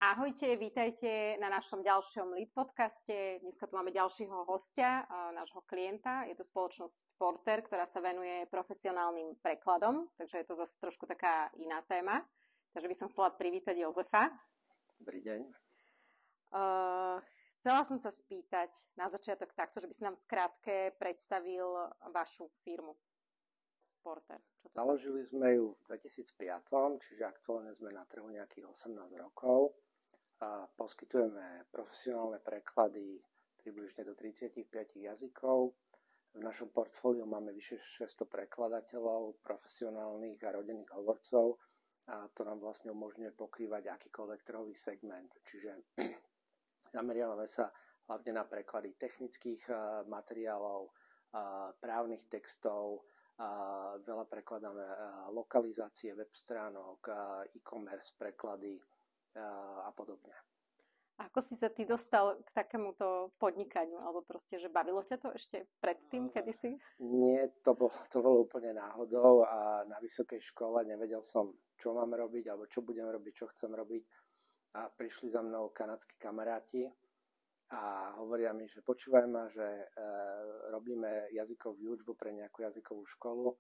Ahojte, vítajte na našom ďalšom Lead podcaste. Dneska tu máme ďalšieho hostia, nášho klienta. Je to spoločnosť Porter, ktorá sa venuje profesionálnym prekladom, takže je to zase trošku taká iná téma. Takže by som chcela privítať Jozefa. Dobrý deň. Chcela som sa spýtať na začiatok takto, že by si nám skrátke predstavil vašu firmu Porter. Založili sme ju v 2005, čiže aktuálne sme na trhu nejakých 18 rokov. Poskytujeme profesionálne preklady približne do 35 jazykov. V našom portfóliu máme vyše 600 prekladateľov, profesionálnych a rodinných hovorcov a to nám vlastne umožňuje pokrývať akýkoľvek trhový segment. Čiže zameriavame sa hlavne na preklady technických materiálov, právnych textov, veľa prekladáme lokalizácie web stránok, e-commerce preklady a podobne. Ako si sa ty dostal k takémuto podnikaniu? Alebo proste, že bavilo ťa to ešte predtým, kedysi? Nie, to bolo úplne náhodou a na vysokej škole nevedel som, čo mám robiť, alebo čo budem robiť, čo chcem robiť. A prišli za mnou kanadskí kamaráti a hovoria mi, že počúvaj ma, že robíme jazykovú výučbu pre nejakú jazykovú školu,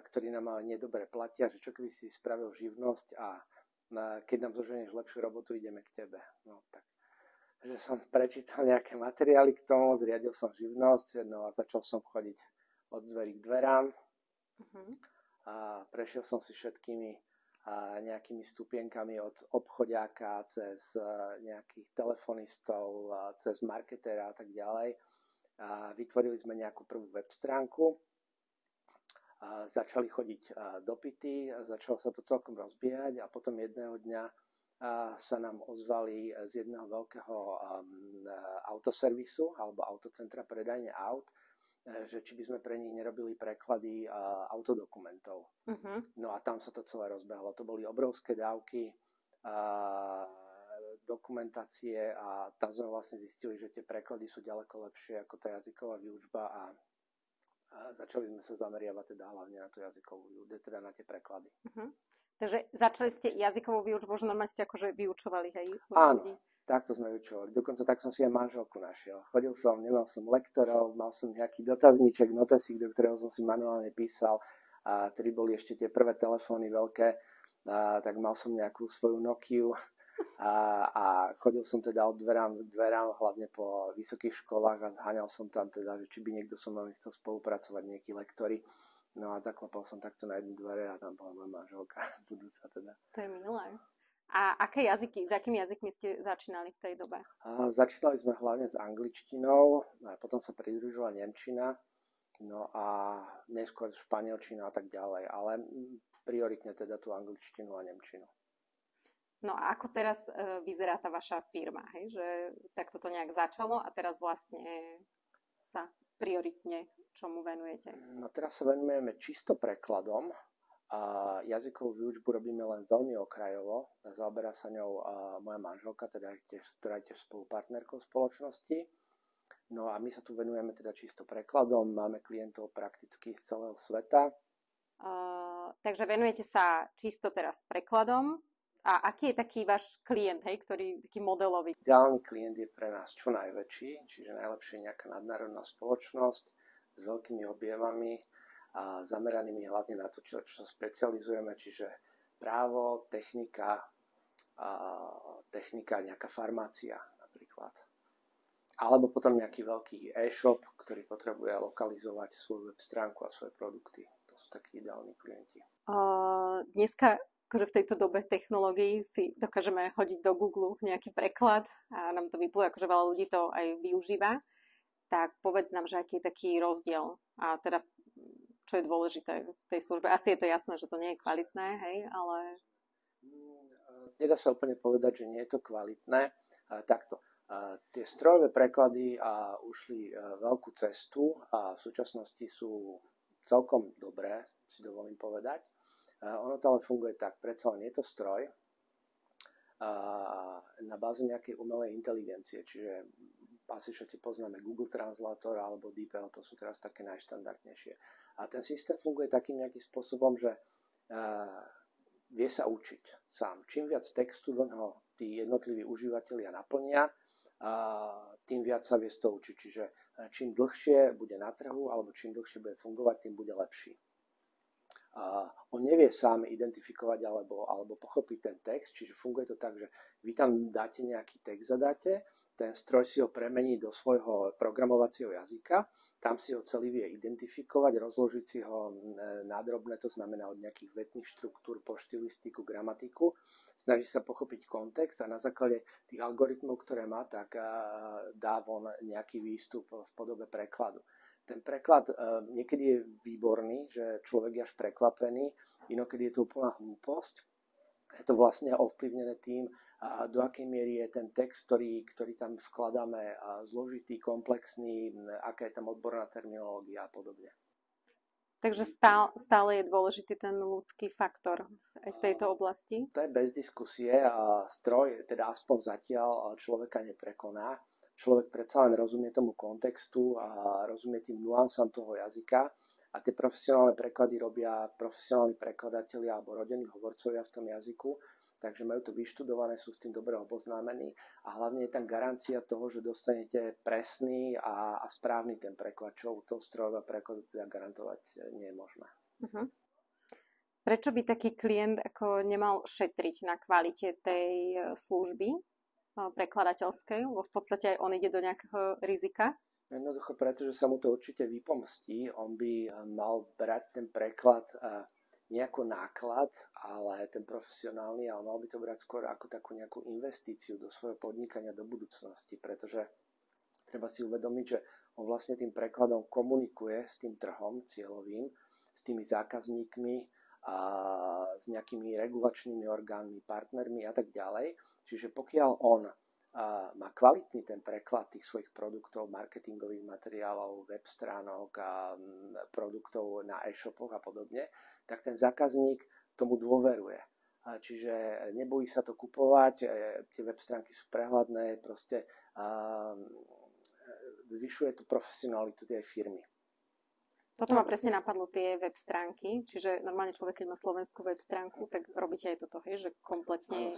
ktorí nám ale nedobre platia, že čo keby si spravil živnosť a keď nám zoženieš lepšiu robotu, ideme k tebe. No tak, že som prečítal nejaké materiály k tomu, zriadil som živnosť, no a začal som chodiť od dverí k dverám. A prešiel som si všetkými nejakými stupienkami od obchodiáka cez nejakých telefonistov, cez marketéra a tak ďalej. A vytvorili sme nejakú prvú web stránku. Začali chodiť dopyty, začalo sa to celkom rozbiehať a potom jedného dňa sa nám ozvali z jedného veľkého autoservisu alebo autocentra predajne aut, že či by sme pre nich nerobili preklady autodokumentov. No a tam sa to celé rozbehlo. To boli obrovské dávky dokumentácie a tam sme vlastne zistili, že tie preklady sú ďaleko lepšie ako tá jazyková výučba a začali sme sa zameriavať teda hlavne na tú jazykovú výučbu, teda na tie preklady. Takže začali ste jazykovú výučbu, že normálne ste akože vyučovali, hej? Áno, takto sme vyučovali. Dokonca tak som si aj manželku našiel. Nemal som lektorov, mal som nejaký dotazníček, notesík, do ktorého som si manuálne písal. A tedy boli ešte tie prvé telefóny veľké, tak mal som nejakú svoju Nokiu a chodil som teda od dverám k dverám, hlavne po vysokých školách a zháňal som tam teda, že či by niekto so mnou chcel spolupracovať, nejakí lektori. No a zaklopal som takto na jednu dvere a tam bola moja manželka, budúca teda. To je milé. A s akými jazykmi ste začínali v tej dobe? Začínali sme hlavne s angličtinou, a potom sa pridružila nemčina, no a neskôr španielčina a tak ďalej, ale prioritne teda tú angličtinu a nemčinu. No a ako teraz vyzerá tá vaša firma? Hej? Že takto to nejak začalo a teraz vlastne sa prioritne čomu venujete? No teraz sa venujeme čisto prekladom a jazykovú výučbu robíme len veľmi okrajovo. Zaoberá sa ňou moja manželka, teda ktorá je tiež spolupartnerkou spoločnosti. No a my sa tu venujeme teda čisto prekladom, máme klientov prakticky z celého sveta. Takže venujete sa čisto teraz prekladom. A aký je taký váš klient, hej, ktorý taký modelový? Ideálny klient je pre nás čo najväčší, čiže najlepšie je nejaká nadnárodná spoločnosť s veľkými objemami a zameranými hlavne na to, čo sa specializujeme, čiže právo, technika, nejaká farmácia napríklad. Alebo potom nejaký veľký e-shop, ktorý potrebuje lokalizovať svoju web stránku a svoje produkty. To sú takí ideálni klienti. Dneska akože v tejto dobe technológií si dokážeme hodiť do Google nejaký preklad a nám to vypluje, akože veľa ľudí to aj využíva. Tak povedz nám, že aký je taký rozdiel a teda čo je dôležité v tej službe. Asi je to jasné, že to nie je kvalitné, hej, ale... Nedá sa úplne povedať, že nie je to kvalitné. Takto. Tie strojové preklady ušli veľkú cestu a v súčasnosti sú celkom dobré, si dovolím povedať. Ono to ale funguje tak, predsa len je to stroj na báze nejakej umelej inteligencie, čiže asi všetci poznáme Google Translator alebo DeepL, to sú teraz také najštandardnejšie. A ten systém funguje takým nejakým spôsobom, že vie sa učiť sám. Čím viac textu do neho tí jednotliví užívateľia naplnia, tým viac sa vie z toho učiť. Čiže čím dlhšie bude na trhu alebo čím dlhšie bude fungovať, tým bude lepší. On nevie sám identifikovať alebo pochopiť ten text, čiže funguje to tak, že vy tam dáte nejaký text, zadáte, ten stroj si ho premení do svojho programovacieho jazyka, tam si ho celý vie identifikovať, rozložiť si ho na drobné, to znamená od nejakých vetných štruktúr po štilistiku, gramatiku, snaží sa pochopiť kontext a na základe tých algoritmov, ktoré má, tak dá von nejaký výstup v podobe prekladu. Ten preklad niekedy je výborný, že človek je až prekvapený, inokedy je to úplná hlúposť. Je to vlastne ovplyvnené tým, do akej miery je ten text, ktorý tam vkladáme, zložitý, komplexný, aká je tam odborná terminológia a podobne. Takže stále je dôležitý ten ľudský faktor aj v tejto oblasti? To je bez diskusie a stroj, teda aspoň zatiaľ, človeka neprekoná. Človek predsa len rozumie tomu kontextu a rozumie tým nuansám toho jazyka a tie profesionálne preklady robia profesionálni prekladatelia alebo rodení hovorcovia v tom jazyku, takže majú to vyštudované, sú s tým dobre oboznámení a hlavne je tam garancia toho, že dostanete presný a správny ten preklad, čo u toho strojového prekladu teda garantovať nie je možné. Uh-huh. Prečo by taký klient ako nemal šetriť na kvalite tej služby prekladateľskej, lebo v podstate aj on ide do nejakého rizika? Jednoducho, pretože sa mu to určite vypomstí. On by mal brať ten preklad nejako náklad, ale ten profesionálny, ale mal by to brať skôr ako takú nejakú investíciu do svojho podnikania do budúcnosti, pretože treba si uvedomiť, že on vlastne tým prekladom komunikuje s tým trhom cieľovým, s tými zákazníkmi a s nejakými regulačnými orgánmi, partnermi a tak ďalej. Čiže pokiaľ on má kvalitný ten preklad tých svojich produktov, marketingových materiálov, web stránok a produktov na e-shopoch a podobne, tak ten zákazník tomu dôveruje. Čiže nebojí sa to kupovať, tie web stránky sú prehľadné, proste zvyšuje to profesionalitu tej firmy. Toto ma presne napadlo, tie web stránky, čiže normálne človek, keď má slovenskú web stránku, tak robíte aj toto, hej, že kompletne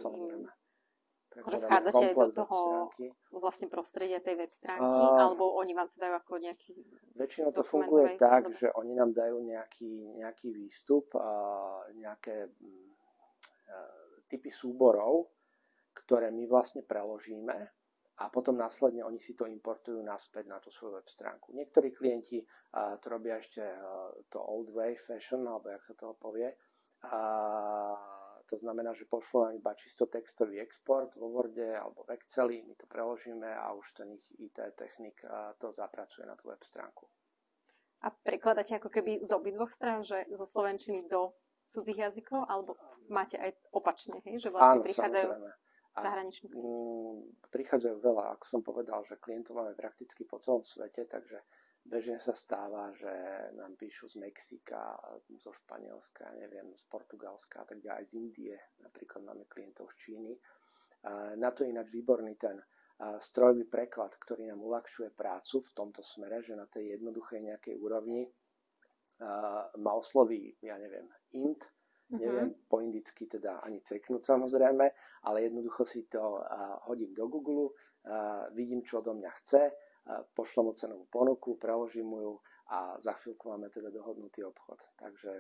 že vchádzate aj do toho vlastne prostredia tej web stránky, alebo oni vám to dajú ako nejaký väčšinou to funguje tak, že oni nám dajú nejaký výstup, nejaké typy súborov, ktoré my vlastne preložíme a potom následne oni si to importujú naspäť na tú svoju web stránku. Niektorí klienti to robia ešte to old way fashion, alebo jak sa toho povie. To znamená, že pošlú nám iba čisto textový export vo Worde alebo v Exceli, my to preložíme a už ten ich IT technik to zapracuje na tú web stránku. A prekladáte ako keby z obidvoch strán, že zo slovenčiny do cudzích jazykov, alebo máte aj opačne, hej? Že vlastne prichádzajú zahraniční klienti? Prichádzajú veľa, ako som povedal, že klientov máme prakticky po celom svete, takže bežne sa stáva, že nám píšu z Mexika, zo Španielska, neviem, z Portugalska a tak ďalej, z Indie. Napríklad máme klientov z Číny. Na to je ináč výborný ten strojový preklad, ktorý nám uľahčuje prácu v tomto smere, že na tej jednoduchej nejakej úrovni ma osloví, ja neviem, int, neviem po indicky teda ani ceknúť samozrejme, ale jednoducho si to hodím do Google, vidím, čo odo mňa chce, pošlem mu cenovú ponuku, preložím mu ju a za chvíľku máme teda dohodnutý obchod. Takže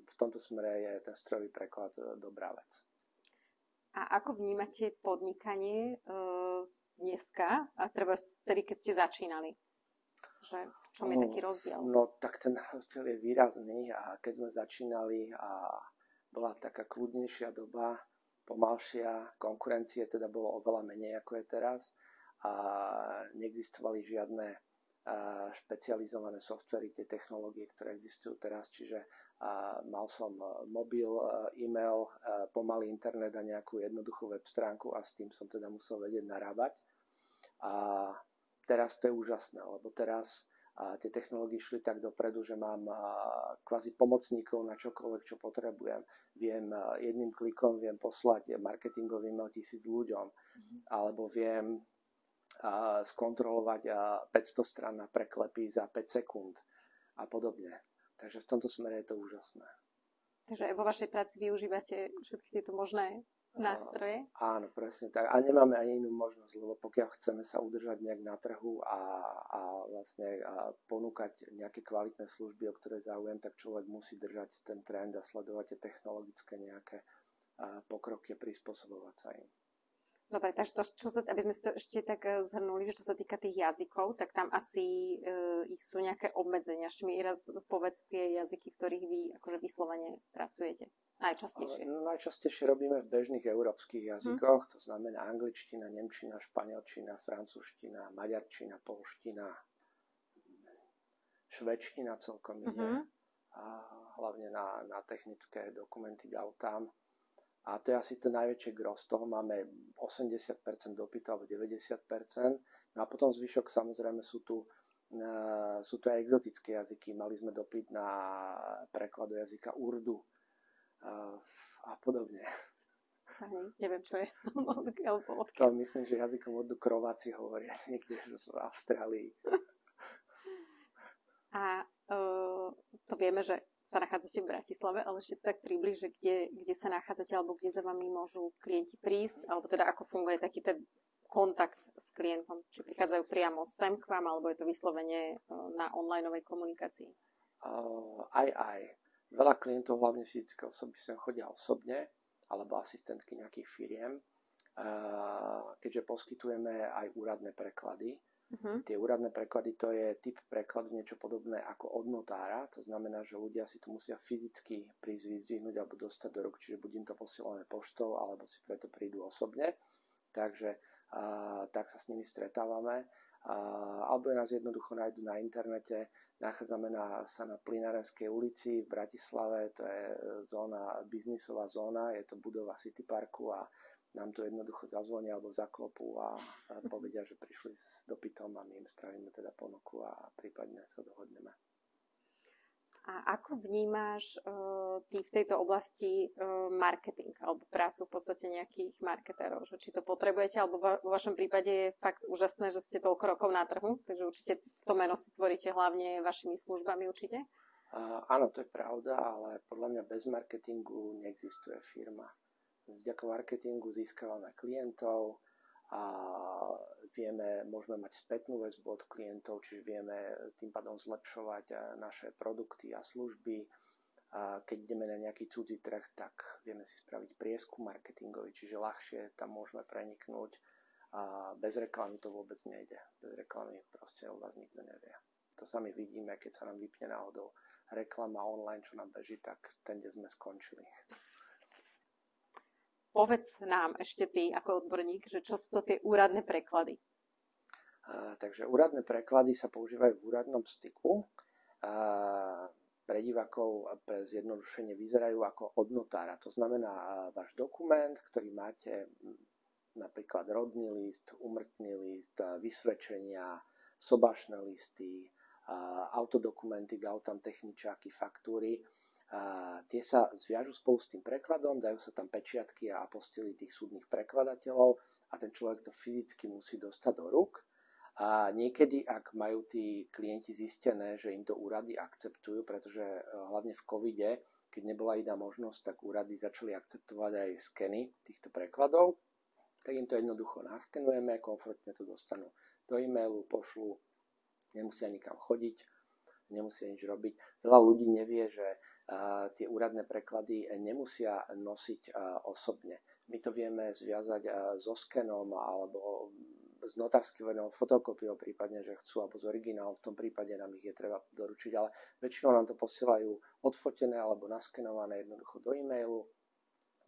v tomto smere je ten strojový preklad dobrá vec. A ako vnímate podnikanie dneska a treba vtedy, keď ste začínali? Že v čom je taký rozdiel? No tak ten rozdiel je výrazný a keď sme začínali a bola taká kľudnejšia doba, pomalšia, konkurencie teda bolo oveľa menej ako je teraz a neexistovali žiadne špecializované softvery, tie technológie, ktoré existujú teraz, čiže mal som mobil, e-mail, pomalý internet a nejakú jednoduchú web stránku a s tým som teda musel vedieť narábať. A teraz to je úžasné, lebo teraz tie technológie šli tak dopredu, že mám kvázi pomocníkov na čokoľvek, čo potrebujem. Viem jedným klikom poslať marketingový e-mail 1000 ľuďom, alebo viem skontrolovať 500 strán na preklepy za 5 sekúnd a podobne. Takže v tomto smere je to úžasné. Takže aj vo vašej práci využívate všetky tieto možné nástroje. Áno, presne tak. A nemáme ani inú možnosť, lebo pokiaľ chceme sa udržať nejak na trhu a vlastne ponúkať nejaké kvalitné služby, o ktoré záujem, tak človek musí držať ten trend a sledovať tie technologické nejaké pokroky a prispôsobovať sa im. Dobre, takže aby sme si to ešte tak zhrnuli, že čo sa týka tých jazykov, tak tam asi ich sú nejaké obmedzenia. Ešte mi raz povedz tie jazyky, v ktorých vy akože vyslovene pracujete. Najčastejšie. Najčastejšie robíme v bežných európskych jazykoch, to znamená angličtina, nemčina, španielčina, francúzština, maďarčina, poľština, švédština celkom ide. A hlavne na technické dokumenty GAUTAM. A to je asi to najväčšie gros. Z toho máme 80% dopytu alebo 90%. No a potom zvyšok samozrejme sú tu aj exotické jazyky. Mali sme dopyt na preklad do jazyka Urdu a podobne. Neviem, čo je. To myslím, že jazykom Urdu Krováci hovoria niekde v Austrálii. A to vieme, že sa nachádzate v Bratislave, ale ešte to tak približ, že kde sa nachádzate, alebo kde za vami môžu klienti prísť, alebo teda ako funguje taký ten kontakt s klientom. Či prichádzajú priamo sem k vám, alebo je to vyslovene na onlineovej komunikácii? Aj. Veľa klientov, hlavne fyzické osoby, sem chodia osobne, alebo asistentky nejakých firiem, keďže poskytujeme aj úradné preklady. Tie úradné preklady, to je typ prekladu niečo podobné ako od notára, to znamená, že ľudia si to musia fyzicky prísť vyzdvihnúť alebo dostať do rúk, čiže buď im to posielané poštou, alebo si preto prídu osobne. Takže tak sa s nimi stretávame. Alebo nás jednoducho nájdu na internete. Nachádzame sa na Plynárenskej ulici v Bratislave, to je biznisová zóna, je to budova City Parku a nám to jednoducho zazvonia alebo zaklopú a povedia, že prišli s dopytom a my im spravíme teda ponuku a prípadne sa dohodneme. A ako vnímáš ty v tejto oblasti marketing alebo prácu v podstate nejakých marketérov? Že či to potrebujete, alebo vo vašom prípade je fakt úžasné, že ste toľko rokov na trhu, takže určite to meno si tvoríte hlavne vašimi službami určite? Áno, to je pravda, ale podľa mňa bez marketingu neexistuje firma. Vďaka marketingu získavame klientov a môžeme mať spätnú väzbu od klientov, čiže vieme tým pádom zlepšovať naše produkty a služby. A keď ideme na nejaký cudzí trh, tak vieme si spraviť prieskum marketingový, čiže ľahšie tam môžeme preniknúť. A bez reklamy to vôbec nejde. Bez reklamy proste o vás nikto nevie. To sami vidíme, keď sa nám vypne náhodou reklama online, čo nám beží, tak ten, kde sme skončili. Povedz nám ešte ty, ako odborník, že čo sú to tie úradné preklady? Takže úradné preklady sa používajú v úradnom styku. Pre divákov pre zjednodušenie vyzerajú ako od notára. To znamená váš dokument, ktorý máte napríklad rodný list, úmrtný list, vysvedčenia, sobášne listy, autodokumenty, GAUTAM techničáky, faktúry. Tie sa zviažu spolu s tým prekladom, dajú sa tam pečiatky a apostily tých súdnych prekladateľov a ten človek to fyzicky musí dostať do rúk. A niekedy, ak majú tí klienti zistené, že im to úrady akceptujú, pretože hlavne v covide, keď nebola iná možnosť, tak úrady začali akceptovať aj skeny týchto prekladov, tak im to jednoducho naskenujeme, komfortne to dostanú do e-mailu, pošlu, nemusia nikam chodiť, nemusia nič robiť. Veľa ľudí nevie, že tie úradné preklady nemusia nosiť osobne. My to vieme zviazať so skenom alebo s notárskym fotokopiou, prípadne, že chcú, alebo s originálom, v tom prípade nám ich je treba doručiť, ale väčšinou nám to posielajú odfotené alebo naskenované jednoducho do e-mailu.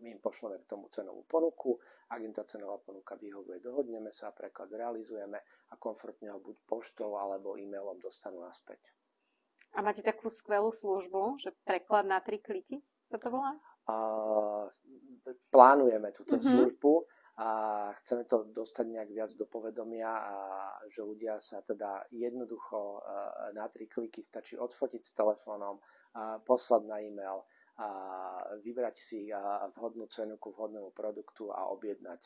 My im pošleme k tomu cenovú ponuku, ak im tá cenová ponuka vyhovuje, dohodneme sa, preklad zrealizujeme a komfortne ho buď poštou alebo e-mailom dostanú naspäť. A máte takú skvelú službu, že preklad na 3 kliky sa to volá? Plánujeme túto službu a chceme to dostať nejak viac do povedomia a že ľudia sa teda jednoducho na 3 kliky stačí odfotiť s telefónom, poslať na e-mail, vybrať si vhodnú cenu ku vhodnému produktu a objednať.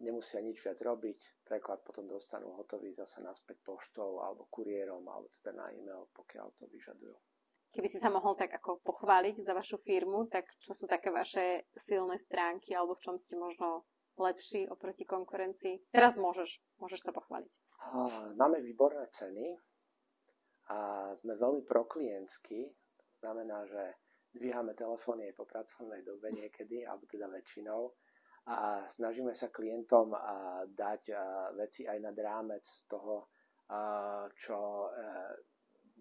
Nemusia nič viac robiť, preklad potom dostanú hotový zase naspäť poštou alebo kuriérom alebo teda na e-mail, pokiaľ to vyžadujú. keby si sa mohol tak ako pochváliť za vašu firmu, tak čo sú také vaše silné stránky, alebo v čom ste možno lepší oproti konkurencii? Teraz môžeš sa pochváliť. Máme výborné ceny a sme veľmi proklientsky. To znamená, že dvíhame telefóny aj po pracovnej dobe niekedy, alebo teda väčšinou. A snažíme sa klientom dať veci aj nad rámec toho, čo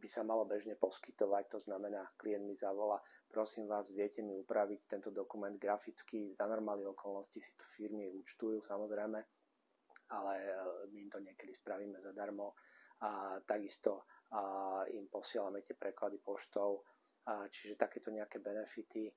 by sa malo bežne poskytovať. To znamená, klient mi zavolá, prosím vás, viete mi upraviť tento dokument graficky, za normálnych okolností si to firmy účtujú samozrejme, ale my im to niekedy spravíme zadarmo a takisto im posielame tie preklady poštou, čiže takéto nejaké benefity.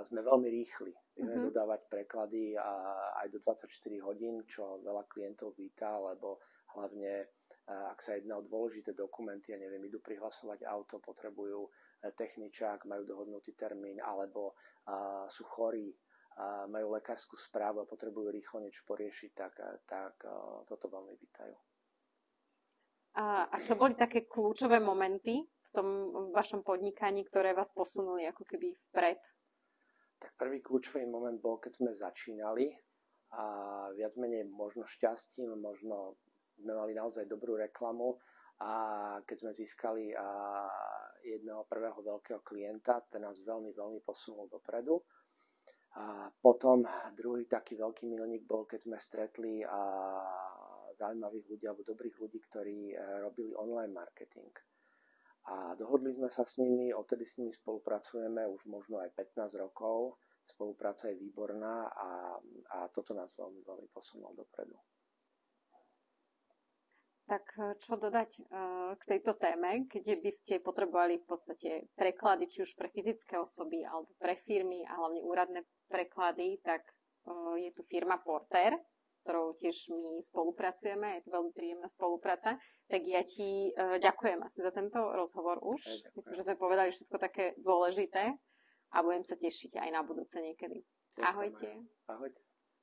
Sme veľmi rýchli, vieme dodávať preklady aj do 24 hodín, čo veľa klientov víta, lebo hlavne ak sa jedná o dôležité dokumenty, ja neviem, idú prihlasovať auto, potrebujú techničák, majú dohodnutý termín, alebo sú chorí, majú lekárskú správu a potrebujú rýchlo niečo poriešiť, tak toto veľmi vítajú. A čo boli také kľúčové momenty v tom vašom podnikaní, ktoré vás posunuli ako keby vpred? Tak prvý kľúčový moment bol, keď sme začínali a viac menej možno šťastím, možno sme mali naozaj dobrú reklamu a keď sme získali jedného prvého veľkého klienta, ten nás veľmi, veľmi posunul dopredu. A potom druhý taký veľký milník bol, keď sme stretli zaujímavých ľudí alebo dobrých ľudí, ktorí robili online marketing. A dohodli sme sa s nimi, odtedy s nimi spolupracujeme už možno aj 15 rokov. Spolupráca je výborná a toto nás veľmi, veľmi posunulo dopredu. Tak čo dodať k tejto téme, keď by ste potrebovali v podstate preklady, či už pre fyzické osoby alebo pre firmy a hlavne úradné preklady, tak je tu firma Porter, s ktorou tiež my spolupracujeme, je to veľmi príjemná spolupráca. Tak ja ti ďakujem asi za tento rozhovor už. Myslím, že sme povedali všetko také dôležité a budem sa tešiť aj na budúce niekedy. Ahojte. Ahojte.